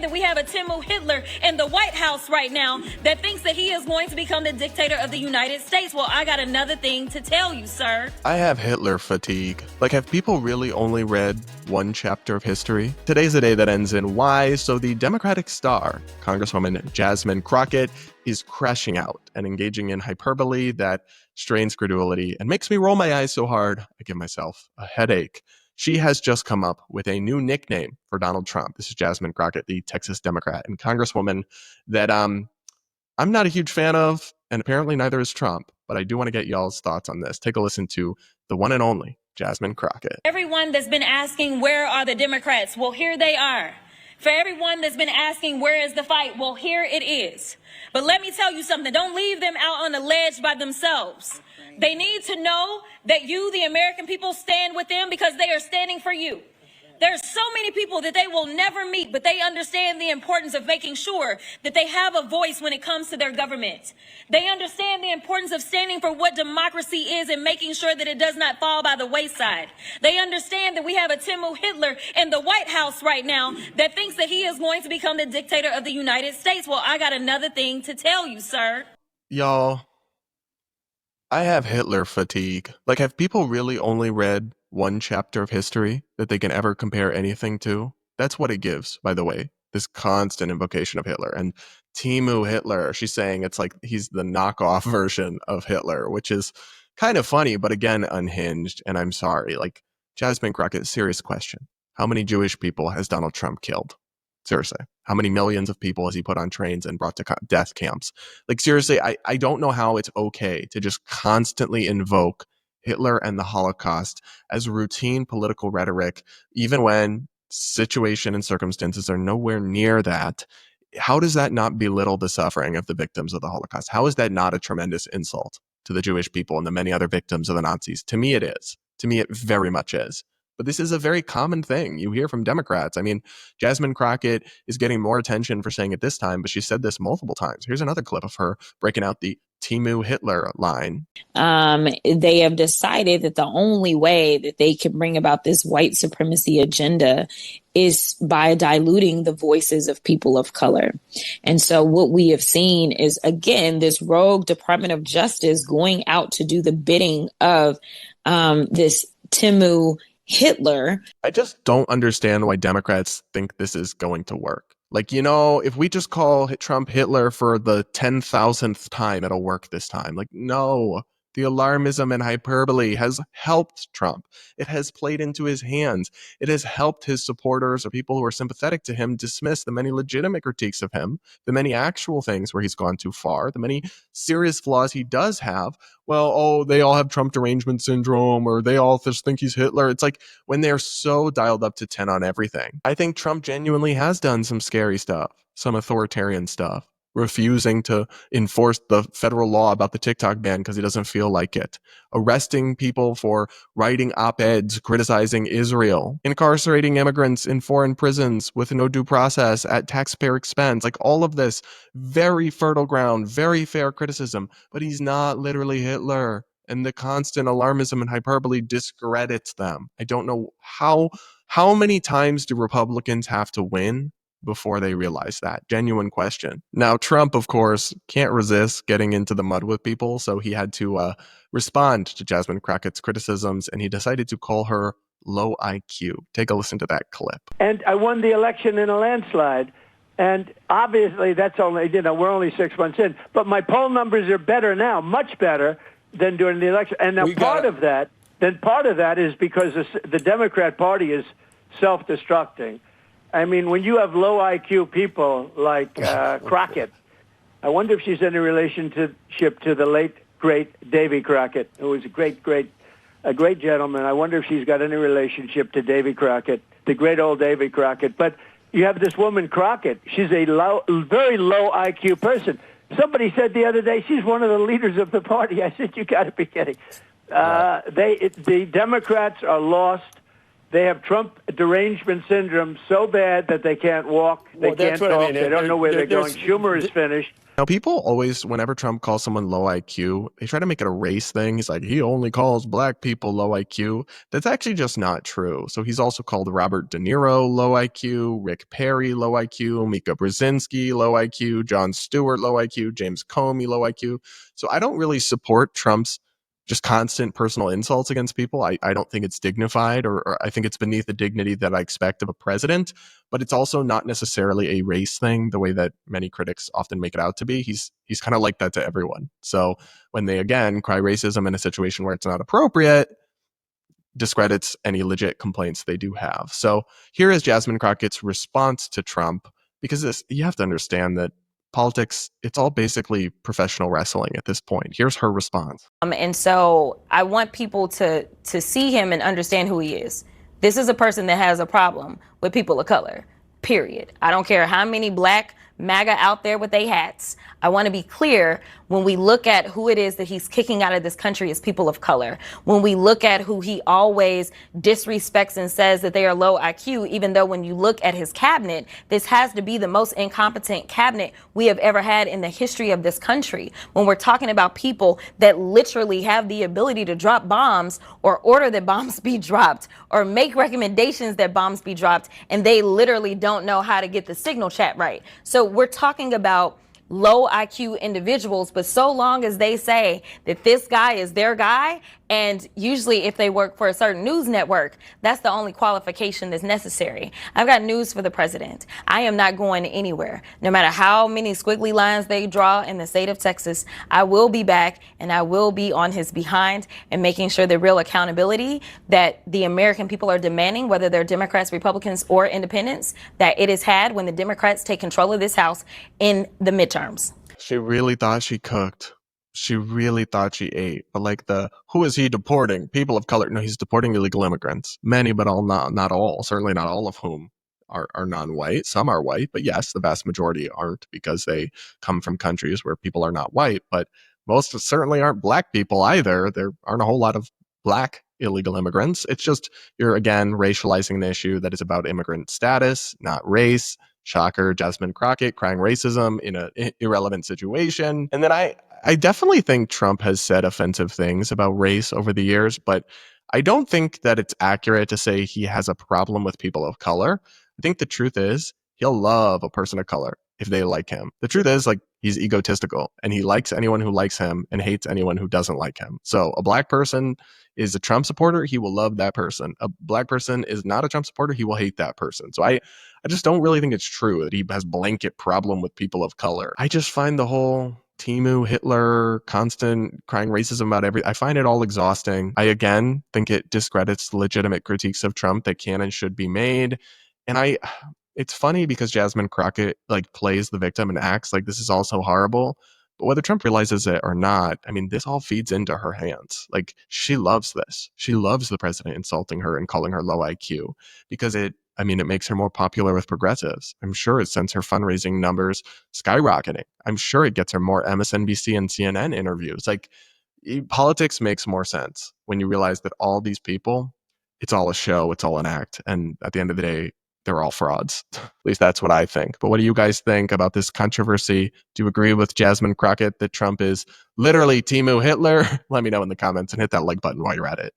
understand that we have a Timu Hitler in the White House right now that thinks that he is going to become the dictator of the United States. Well, I got another thing to tell you, sir. I have Hitler fatigue. Like, have people really only read one chapter of history? Today's the day that ends in Y, so the Democratic star, Congresswoman Jasmine Crockett, is crashing out and engaging in hyperbole that strains credulity and makes me roll my eyes so hard I give myself a headache. She has just come up with a new nickname for Donald Trump. This is Jasmine Crockett, the Texas Democrat and Congresswoman that I'm not a huge fan of, and apparently neither is Trump, but I do want to get y'all's thoughts on this. Take a listen to the one and only Jasmine Crockett. Everyone that's been asking, where are the Democrats? Well, here they are. For everyone that's been asking, where is the fight? Well, here it is. But let me tell you something. Don't leave them out on the ledge by themselves. They need to know that you, the American people, stand with them because they are standing for you. There's so many people that they will never meet, but they understand the importance of making sure that they have a voice when it comes to their government. They understand the importance of standing for what democracy is and making sure that it does not fall by the wayside. They understand that we have a Timu Hitler in the White House right now that thinks that he is going to become the dictator of the United States. Well, I got another thing to tell you, sir. Y'all, I have Hitler fatigue. Like, have people really only read one chapter of history that they can ever compare anything to? That's what it gives, by the way, this constant invocation of Hitler. And Timu Hitler, she's saying it's like he's the knockoff version of Hitler, which is kind of funny, but again, unhinged. And I'm sorry, like, Jasmine Crockett, serious question. How many Jewish people has Donald Trump killed? Seriously, how many millions of people has he put on trains and brought to death camps? Like, seriously, I don't know how it's okay to just constantly invoke Hitler and the Holocaust as routine political rhetoric, even when situation and circumstances are nowhere near that. How does that not belittle the suffering of the victims of the Holocaust? How is that not a tremendous insult to the Jewish people and the many other victims of the Nazis? To me, it is. To me, it very much is. But this is a very common thing you hear from Democrats. I mean, Jasmine Crockett is getting more attention for saying it this time, but she said this multiple times. Here's another clip of her breaking out the Timu Hitler line. They have decided that the only way that they can bring about this white supremacy agenda is by diluting the voices of people of color. And so what we have seen is, again, this rogue Department of Justice going out to do the bidding of this Timu Hitler. I just don't understand why Democrats think this is going to work. Like, you know, if we just call Trump Hitler for the 10,000th time, it'll work this time. Like, no. The alarmism and hyperbole has helped Trump. It has played into his hands. It has helped his supporters or people who are sympathetic to him dismiss the many legitimate critiques of him, the many actual things where he's gone too far, the many serious flaws he does have. Well, oh, they all have Trump derangement syndrome, or they all just think he's Hitler. It's like when they're so dialed up to 10 on everything. I think Trump genuinely has done some scary stuff, some authoritarian stuff. Refusing to enforce the federal law about the TikTok ban because he doesn't feel like it, arresting people for writing op-eds criticizing Israel, incarcerating immigrants in foreign prisons with no due process at taxpayer expense. Like, all of this, very fertile ground, very fair criticism, but he's not literally Hitler. And the constant alarmism and hyperbole discredits them. I don't know how many times do Republicans have to win before they realize that? Genuine question. Now, Trump, of course, can't resist getting into the mud with people, so he had to respond to Jasmine Crockett's criticisms, and he decided to call her low IQ. Take a listen to that clip. And I won the election in a landslide, and obviously that's only, we're only 6 months in, but my poll numbers are better now, much better than during the election. And now part of that is because the Democrat Party is self-destructing. I mean, when you have low IQ people like Crockett, I wonder if she's in a relationship to the late, great Davy Crockett, who was a great gentleman. I wonder if she's got any relationship to Davy Crockett, the great old Davy Crockett. But you have this woman Crockett. She's a very low IQ person. Somebody said the other day she's one of the leaders of the party. I said, you got to be kidding. The Democrats are lost. They have Trump derangement syndrome so bad that they can't walk, they can't talk, they don't know where they're going. Schumer is finished. Now, people always, whenever Trump calls someone low IQ, they try to make it a race thing. He's like, he only calls black people low IQ. That's actually just not true. So he's also called Robert De Niro low IQ, Rick Perry low IQ, Mika Brzezinski low IQ, Jon Stewart low IQ, James Comey low IQ. So I don't really support Trump's just constant personal insults against people. I don't think it's dignified, or I think it's beneath the dignity that I expect of a president. But it's also not necessarily a race thing the way that many critics often make it out to be. He's kind of like that to everyone. So when they, again, cry racism in a situation where it's not appropriate, discredits any legit complaints they do have. So here is Jasmine Crockett's response to Trump, because you have to understand that politics, it's all basically professional wrestling at this point. Here's her response. And so I want people to see him and understand who he is. This is a person that has a problem with people of color, period. I don't care how many black MAGA out there with their hats. I want to be clear, when we look at who it is that he's kicking out of this country as people of color, when we look at who he always disrespects and says that they are low IQ, even though when you look at his cabinet, this has to be the most incompetent cabinet we have ever had in the history of this country. When we're talking about people that literally have the ability to drop bombs or order that bombs be dropped or make recommendations that bombs be dropped, and they literally don't know how to get the signal chat right. So we're talking about low IQ individuals, but so long as they say that this guy is their guy, and usually if they work for a certain news network, that's the only qualification that's necessary. I've got news for the president. I am not going anywhere. No matter how many squiggly lines they draw in the state of Texas, I will be back, and I will be on his behind and making sure the real accountability that the American people are demanding, whether they're Democrats, Republicans, or independents, that it is had when the Democrats take control of this House in the midterms. She really thought she cooked. She really thought she ate. But like who is he deporting? People of color. No, he's deporting illegal immigrants. Many, but not all. Certainly not all of whom are non-white. Some are white, but yes, the vast majority aren't, because they come from countries where people are not white. But most certainly aren't black people either. There aren't a whole lot of black illegal immigrants. It's just, you're again racializing the issue that is about immigrant status, not race. Shocker, Jasmine Crockett crying racism in an irrelevant situation. And then I definitely think Trump has said offensive things about race over the years, but I don't think that it's accurate to say he has a problem with people of color. I think the truth is he'll love a person of color if they like him. The truth is, like, he's egotistical, and he likes anyone who likes him and hates anyone who doesn't like him. So a black person is a Trump supporter, he will love that person. A black person is not a Trump supporter, he will hate that person. So I just don't really think it's true that he has blanket problem with people of color. I just find the whole Timu, Hitler, constant crying racism about everything, I find it all exhausting. I, again, think it discredits the legitimate critiques of Trump that can and should be made. And it's funny because Jasmine Crockett plays the victim and acts like this is all so horrible. But whether Trump realizes it or not, I mean, this all feeds into her hands. Like, she loves this. She loves the president insulting her and calling her low IQ because it makes her more popular with progressives. I'm sure it sends her fundraising numbers skyrocketing. I'm sure it gets her more MSNBC and CNN interviews. Like, politics makes more sense when you realize that all these people, it's all a show, it's all an act. And at the end of the day, they're all frauds. At least that's what I think. But what do you guys think about this controversy? Do you agree with Jasmine Crockett that Trump is literally Timu Hitler? Let me know in the comments and hit that like button while you're at it.